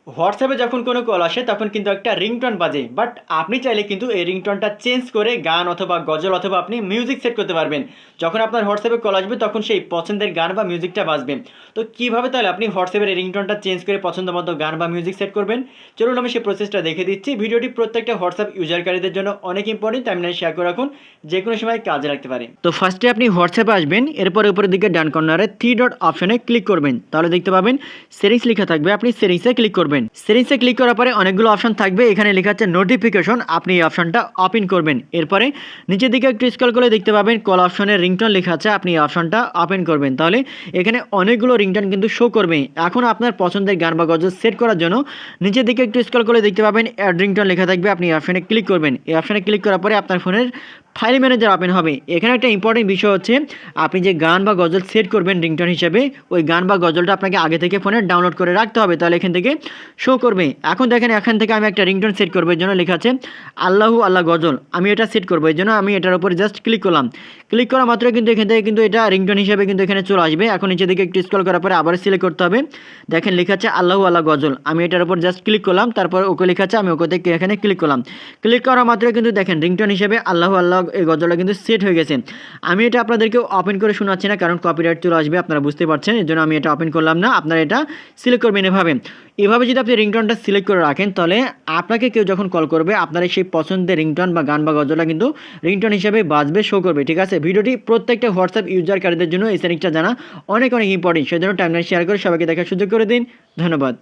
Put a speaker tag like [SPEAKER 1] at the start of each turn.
[SPEAKER 1] হোয়াটসঅ্যাপে যখন কোনো কল আসে তখন কিন্তু একটা রিংটোন বাজে, বাট আপনি চাইলে কিন্তু এই রিংটোনটা চেঞ্জ করে গান অথবা গজল অথবা আপনি মিউজিক সেট করতে পারবেন। যখন আপনার হোয়াটসঅ্যাপে কল আসবে তখন সেই পছন্দের গান বা মিউজিকটা বাজবে। তো কীভাবে তাহলে আপনি হোয়াটসঅ্যাপের এই রিংটোনটা চেঞ্জ করে পছন্দ মতো গান বা মিউজিক সেট করবেন, চলুন আমি সেই প্রসেসটা দেখে দিচ্ছি। ভিডিওটি প্রত্যেকটা হোয়াটসঅ্যাপ ইউজারকারীদের জন্য অনেক ইম্পর্টেন্ট, তাই আমি শেয়ার করে রাখুন, যে কোনো সময় কাজে লাগতে পারে। তো ফার্স্টে আপনি হোয়াটসঅ্যাপে আসবেন, এরপরে উপরের দিকে ডান কর্নারে থ্রি ডট অপশনে ক্লিক করবেন, তাহলে দেখতে পাবেন সেটিংস লেখা থাকবে, আপনি সেটিংসে ক্লিক করবেন। সেটিংসে ক্লিক করার পরে অনেকগুলো অপশন থাকবে, এখানে লেখা আছে নোটিফিকেশন, আপনি এই অপশনটা ওপেন করবেন। এরপরে নিচের দিকে একটু স্ক্রল করে দেখতে পাবেন কল অপশনের রিংটোন লেখা আছে, আপনি এই অপশনটা ওপেন করবেন। তাহলে এখানে অনেকগুলো রিংটোন কিন্তু শো করবে। এখন আপনার পছন্দের গান বা গজল সেট করার জন্য নিচের দিকে একটু স্ক্রল করে দেখতে পাবেন অ্যাড রিংটোন লেখা থাকবে, আপনি এই অপশনে ক্লিক করবেন। এই অপশনে ক্লিক করার পরে আপনার ফোনের ফাইল ম্যানেজার ওপেন হবে। এখানে একটা ইম্পর্টেন্ট বিষয় হচ্ছে, আপনি যে গান বা গজল সেট করবেন রিংটোন হিসেবে, ওই গান বা গজলটা আপনাকে আগে থেকে ফোনে ডাউনলোড করে রাখতে হবে, তাহলে এখান থেকে শো করবে। এখন দেখেন এখান থেকে আমি একটা রিংটোন সেট করবো, এর জন্য লেখা আছে আল্লাহু আল্লাহ গজল, আমি এটা সেট করবো। এই জন্য আমি এটার উপর জাস্ট ক্লিক করলাম। ক্লিক করা মাত্র কিন্তু এখান থেকে কিন্তু এটা রিংটোন হিসেবে কিন্তু এখানে চলে আসবে। এখন নিচে দিকে একটু স্ক্রল করার পরে আবার সিলেক্ট করতে হবে, দেখেন লেখা আছে আল্লাহু আল্লাহ গজল, আমি এটার উপর জাস্ট ক্লিক করলাম, তারপর ওকে লেখা আছে, আমি ওকে থেকে এখানে ক্লিক করলাম। ক্লিক করা মাত্র কিন্তু দেখেন রিংটোন হিসেবে আল্লাহু আল্লাহ এই গজলটা কিন্তু সেট হয়ে গেছে। আমি এটা আপনাদেরকে ওপেন করে শোনাচ্ছি না, কারণ কপিরাইট চলে আসবে, আপনারা বুঝতে পারছেন, এর জন্য আমি এটা ওপেন করলাম না। আপনারা এটা সিলেক্ট করবেন এভাবে। এভাবে যদি আপনি রিংটোনটা সিলেক্ট করে রাখেন, তাহলে আপনাকে কেউ যখন কল করবে আপনার সেই পছন্দের রিংটোন বা গান বা গজলটা কিন্তু রিংটোন হিসেবে বাজবে, শো করবে। ঠিক আছে, ভিডিওটি প্রত্যেকটা হোয়াটসঅ্যাপ ইউজারকারীদের জন্য এই সেটিংসটা জানা অনেক অনেক ইম্পর্টেন্ট, সেজন্য টাইমলাইন শেয়ার করে সবাইকে দেখার সুযোগ করে দিন। ধন্যবাদ।